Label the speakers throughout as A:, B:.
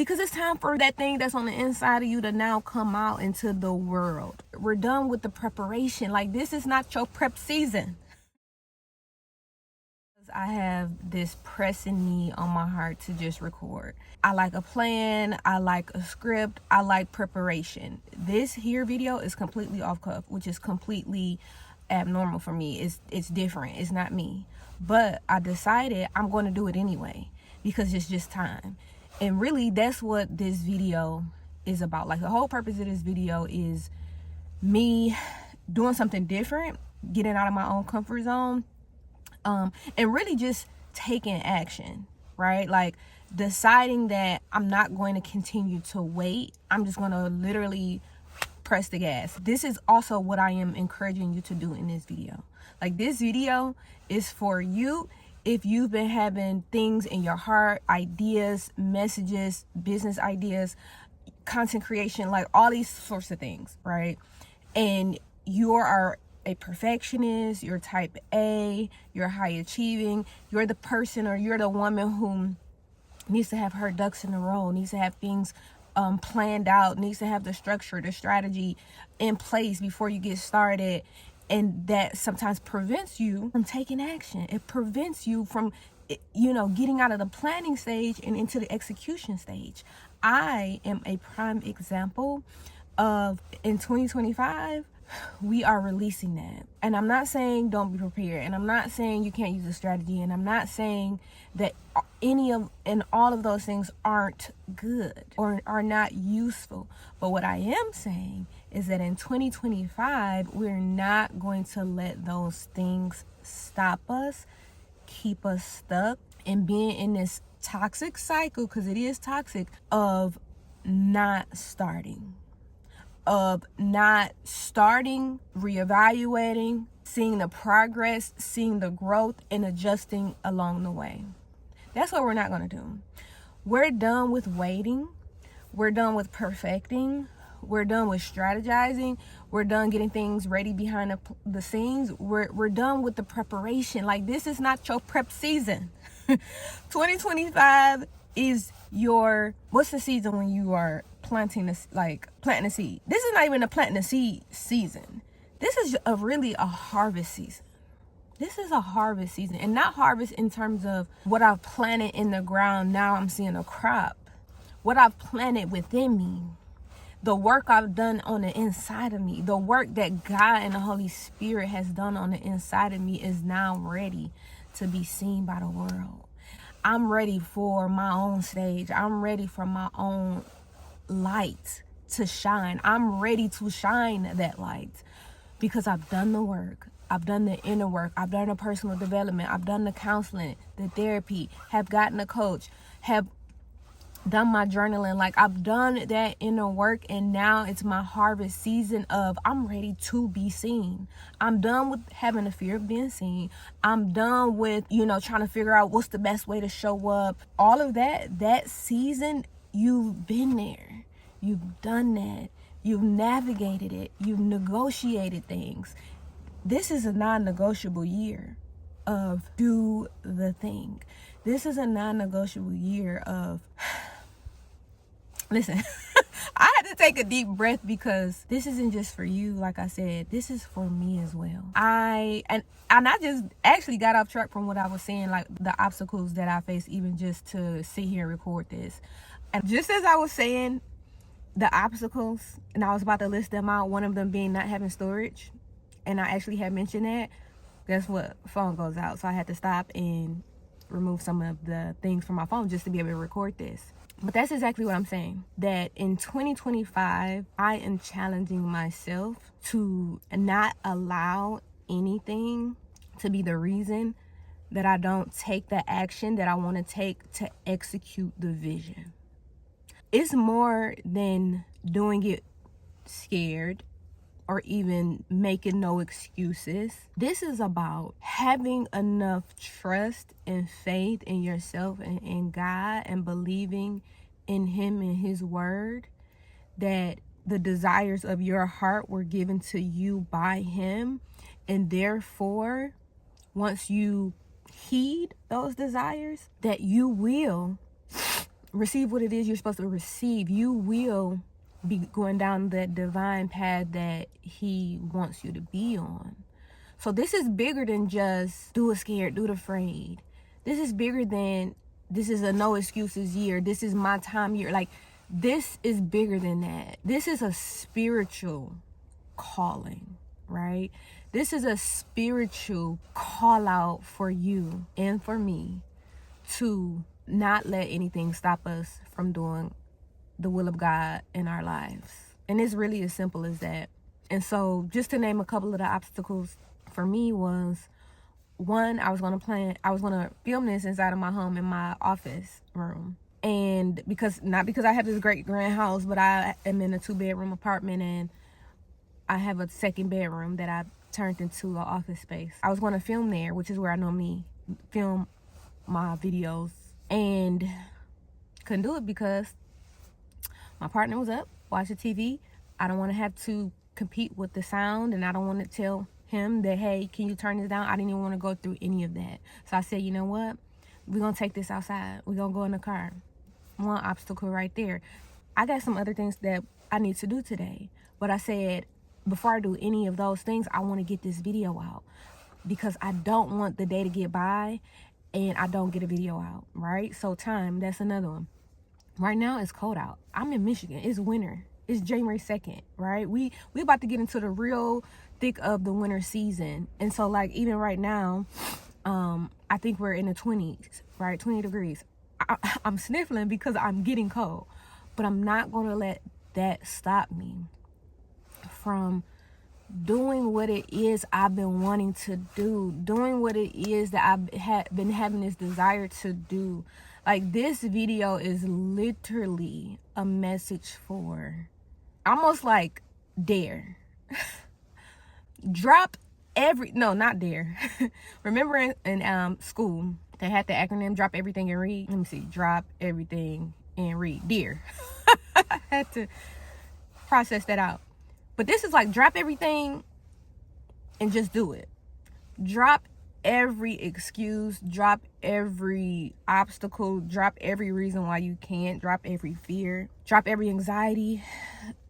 A: Because it's time for that thing that's on the inside of you to now come out into the world. We're done with the preparation. Like, this is not your prep season. I have this pressing need on my heart to just record. I like a plan, I like a script, I like preparation. This here video is completely off cuff, which is completely abnormal for me. It's different, it's not me. But I decided I'm going to do it anyway because it's just time. And really, that's what this video is about. Like, the whole purpose of this video is me doing something different, getting out of my own comfort zone, and really just taking action, right? Like, deciding that I'm not going to continue to wait. I'm just going to literally press the gas. This is also what I am encouraging you to do in this video. Like, this video is for you if you've been having things in your heart, ideas, messages, business ideas, content creation, like all these sorts of things, right? And you are a perfectionist, you're type A, you're high achieving, you're the person or you're the woman who needs to have her ducks in a row, needs to have things planned out, needs to have the structure, the strategy in place before you get started. And that sometimes prevents you from taking action. It prevents you from, getting out of the planning stage and into the execution stage. I am a prime example of, in 2025, we are releasing that. And I'm not saying don't be prepared. And I'm not saying you can't use a strategy. And I'm not saying that all of those things aren't good or are not useful. But what I am saying is that in 2025, we're not going to let those things stop us, keep us stuck, and being in this toxic cycle, because it is toxic, of not starting. Reevaluating, seeing the progress, seeing the growth, and adjusting along the way. That's what we're not going to do. We're done with waiting. We're done with perfecting. We're done with strategizing. We're done getting things ready behind the scenes. We're done with the preparation. Like, this is not your prep season. 2025 is what's the season when you are planting a seed? This is not even a planting a seed season. This is really a harvest season. This is a harvest season, and not harvest in terms of what I've planted in the ground. Now I'm seeing a crop. What I've planted within me, the work I've done on the inside of me, the work that God and the Holy Spirit has done on the inside of me is now ready to be seen by the world. I'm ready for my own stage. I'm ready for my own light to shine. I'm ready to shine that light because I've done the work. I've done the inner work. I've done the personal development. I've done the counseling, the therapy, have gotten a coach, have done my journaling. Like, I've done that inner work, and now it's my harvest season of I'm ready to be seen. I'm done with having the fear of being seen. I'm done with, trying to figure out what's the best way to show up. All of that season, you've been there. You've done that. You've navigated it. You've negotiated things. This is a non-negotiable year of do the thing. This is a non-negotiable year of listen. I had to take a deep breath because this isn't just for you. Like I said, this is for me as well. I just actually got off track from what I was saying, like the obstacles that I face, even just to sit here and record this. And just as I was saying the obstacles, and I was about to list them out, one of them being not having storage, and I actually had mentioned that, guess what? Phone goes out. So I had to stop and remove some of the things from my phone just to be able to record this. But that's exactly what I'm saying. That in 2025, I am challenging myself to not allow anything to be the reason that I don't take the action that I want to take to execute the vision. It's more than doing it scared or even making no excuses. This is about having enough trust and faith in yourself and in God, and believing in Him and His word that the desires of your heart were given to you by Him, and therefore once you heed those desires, that you will receive what it is you're supposed to receive, you will be going down that divine path that he wants you to be on. So this is bigger than just do it scared, do it afraid. This is bigger than, this is a no excuses year, this is my time year. Like, this is bigger than that. This is a spiritual calling, right? This is a spiritual call out for you and for me to not let anything stop us from doing the will of God in our lives. And it's really as simple as that. And so just to name a couple of the obstacles for me was, one, I was going to film this inside of my home in my office room. And not because I have this great grand house, but I am in a 2-bedroom apartment and I have a second bedroom that I turned into an office space. I was going to film there, which is where I normally film my videos, and couldn't do it because my partner was up watching TV. I don't want to have to compete with the sound, and I don't want to tell him that, hey, can you turn this down? I didn't even want to go through any of that. So I said, you know what? We're going to take this outside. We're going to go in the car. One obstacle right there. I got some other things that I need to do today. But I said, before I do any of those things, I want to get this video out, because I don't want the day to get by and I don't get a video out, right? So time, that's another one. Right now it's cold out. I'm in Michigan. It's winter. It's January 2nd, right? We about to get into the real thick of the winter season. And so, like, even right now, I think we're in the 20s, right? 20 degrees. I'm sniffling because I'm getting cold, but I'm not going to let that stop me from doing what it is I've been wanting to do, doing what it is that I've been having this desire to do. Like, this video is literally a message for, almost like, dare. Not dare. Remember in school, they had the acronym drop everything and read. Let me see, drop everything and read. Dare. I had to process that out. But this is like, drop everything and just do it. Drop every excuse, drop every obstacle, drop every reason why you can't, drop every fear, drop every anxiety,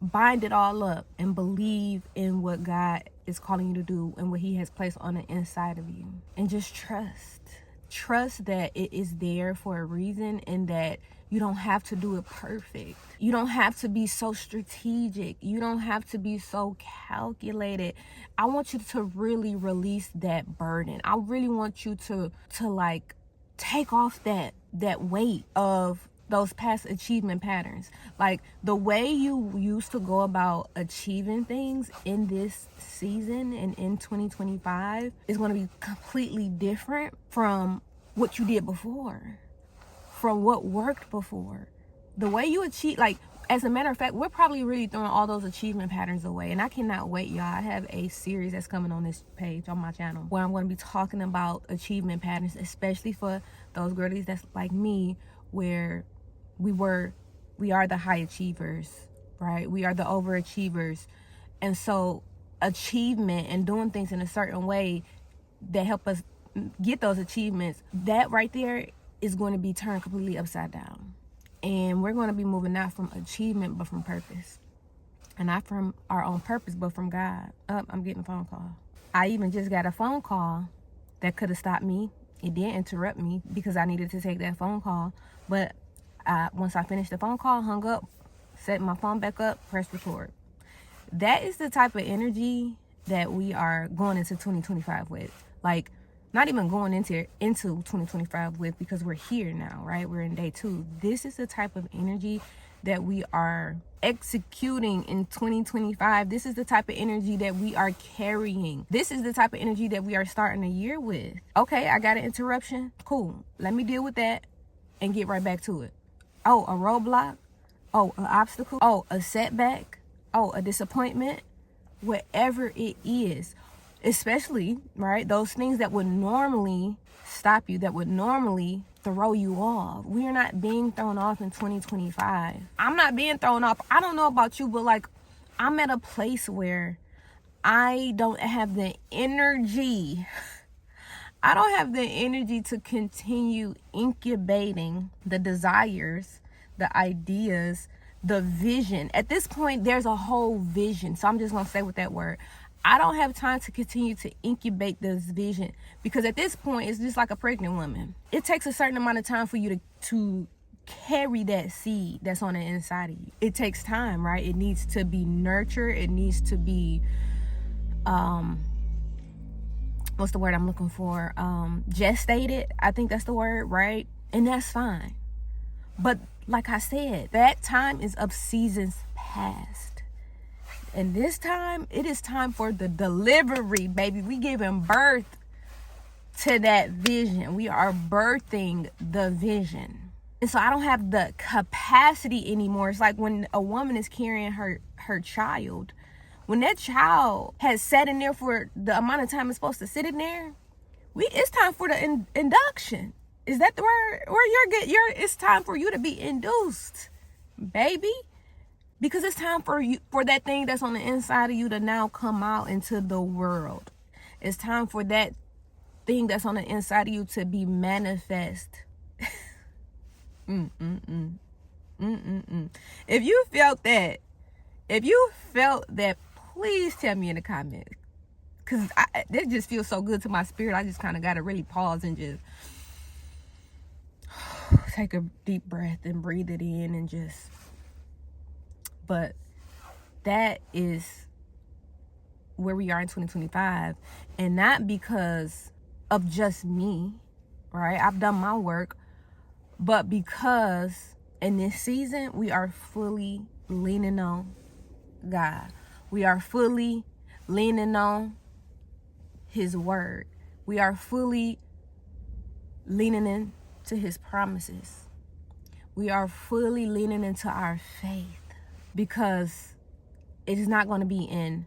A: bind it all up and believe in what God is calling you to do and what he has placed on the inside of you. And just trust that it is there for a reason, and that you don't have to do it perfect. You don't have to be so strategic. You don't have to be so calculated. I want you to really release that burden. I really want you to like take off that weight of those past achievement patterns. Like, the way you used to go about achieving things in this season and in 2025 is going to be completely different from what you did before, from what worked before. The way you achieve, like, as a matter of fact, we're probably really throwing all those achievement patterns away. And I cannot wait, y'all. I have a series that's coming on this page on my channel where I'm going to be talking about achievement patterns, especially for those girlies that's like me, where we are the high achievers, right? We are the overachievers. And so achievement and doing things in a certain way that help us get those achievements, that right there is going to be turned completely upside down. And we're going to be moving not from achievement, but from purpose. And not from our own purpose, but from God. I'm getting a phone call. I even just got a phone call that could have stopped me. It did interrupt me because I needed to take that phone call. But once I finished the phone call, hung up, set my phone back up, pressed record. That is the type of energy that we are going into 2025 with. Like, not even going into 2025 with, because we're here now, right? We're in day 2. This is the type of energy that we are executing in 2025. This is the type of energy that we are carrying. This is the type of energy that we are starting the year with. Okay, I got an interruption. Cool. Let me deal with that and get right back to it. Oh, a roadblock. Oh, an obstacle. Oh, a setback. Oh, a disappointment. Whatever it is. Especially, right, those things that would normally stop you, that would normally throw you off. We are not being thrown off in 2025. I'm not being thrown off. I don't know about you, but like, I'm at a place where I don't have the energy. I don't have the energy to continue incubating the desires the ideas, the vision. At this point, there's a whole vision. So I'm just going to say with that word, I don't have time to continue to incubate this vision, because at this point, it's just like a pregnant woman. It takes a certain amount of time for you to carry that seed that's on the inside of you. It takes time, right? It needs to be nurtured. It needs to be, what's the word I'm looking for? Gestated. I think that's the word, right? And that's fine. But like I said, that time is of seasons past. And this time, it is time for the delivery, baby. We giving birth to that vision. We are birthing the vision. And so I don't have the capacity anymore. It's like when a woman is carrying her child. When that child has sat in there for the amount of time it's supposed to sit in there, it's time for the induction. Is that the word? It's time for you to be induced, baby. Because it's time for that thing that's on the inside of you to now come out into the world. It's time for that thing that's on the inside of you to be manifest. If you felt that, please tell me in the comments. Because that just feels so good to my spirit. I just kind of got to really pause and just take a deep breath and breathe it in and just... But that is where we are in 2025. And not because of just me, right? I've done my work. But because in this season, we are fully leaning on God. We are fully leaning on His word. We are fully leaning into His promises. We are fully leaning into our faith. Because it is not going to be in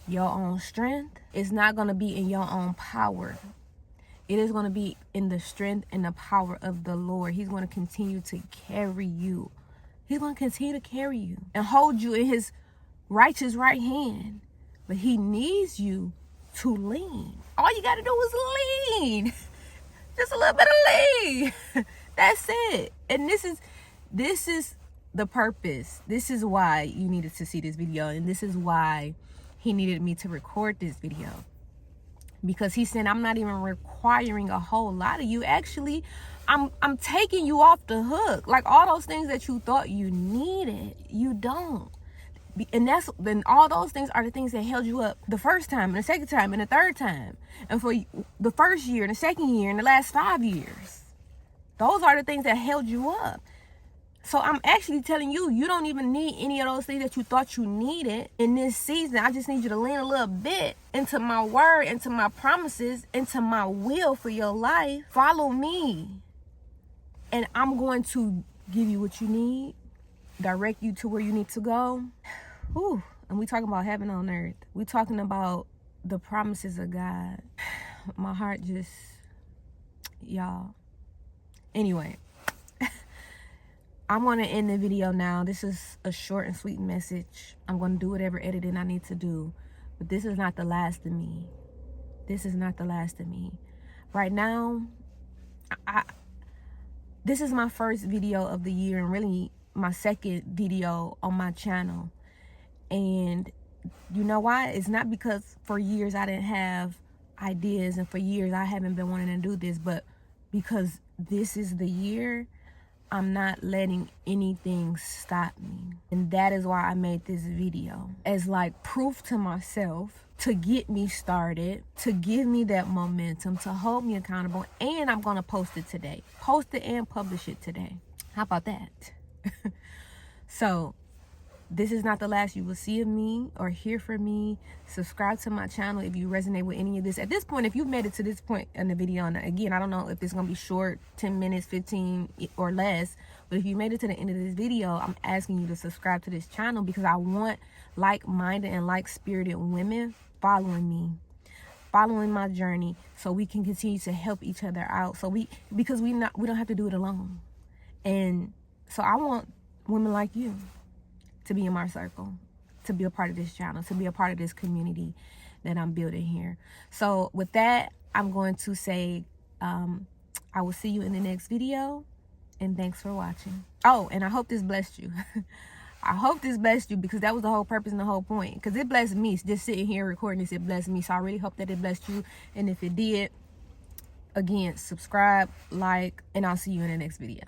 A: your own strength. It's not going to be in your own power. It is going to be in the strength and the power of the Lord. He's going to continue to carry you. He's going to continue to carry you and hold you in His righteous right hand. But He needs you to lean. All you got to do is lean. Just a little bit of lean. That's it. And this is the purpose. This is why you needed to see this video, and this is why He needed me to record this video, because He said, I'm not even requiring a whole lot of you. Actually, I'm taking you off the hook. Like all those things that you thought you needed, you don't. And then all those things are the things that held you up the first time and the second time and the third time, and for the first year and the second year and the last 5 years. Those are the things that held you up. So I'm actually telling you, you don't even need any of those things that you thought you needed in this season. I just need you to lean a little bit into my word, into my promises, into my will for your life. Follow me. And I'm going to give you what you need, direct you to where you need to go. Whew. And we talking about heaven on earth. We talking about the promises of God. My heart just, y'all. Anyway. I want to end the video now. This is a short and sweet message. I'm going to do whatever editing I need to do. But this is not the last of me. This is not the last of me. Right now, this is my first video of the year, and really my second video on my channel. And you know why? It's not because for years I didn't have ideas, and for years I haven't been wanting to do this, but because this is the year I'm not letting anything stop me. And that is why I made this video, as like proof to myself, to get me started, to give me that momentum, to hold me accountable. And I'm going to post it today. Post it and publish it today. How about that? So this is not the last you will see of me or hear from me. Subscribe to my channel if you resonate with any of this. At this point, if you've made it to this point in the video, and again, I don't know if it's going to be short, 10 minutes, 15 or less, but if you made it to the end of this video, I'm asking you to subscribe to this channel, because I want like-minded and like-spirited women following me, following my journey, so we can continue to help each other out. Because we don't have to do it alone. And so I want women like you to be in my circle, to be a part of this channel, to be a part of this community that I'm building here. So with that, I'm going to say, I will see you in the next video. And thanks for watching. Oh, and I hope this blessed you. I hope this blessed you, because that was the whole purpose and the whole point. Because it blessed me. Just sitting here recording this, it blessed me. So I really hope that it blessed you. And if it did, again, subscribe, like, and I'll see you in the next video.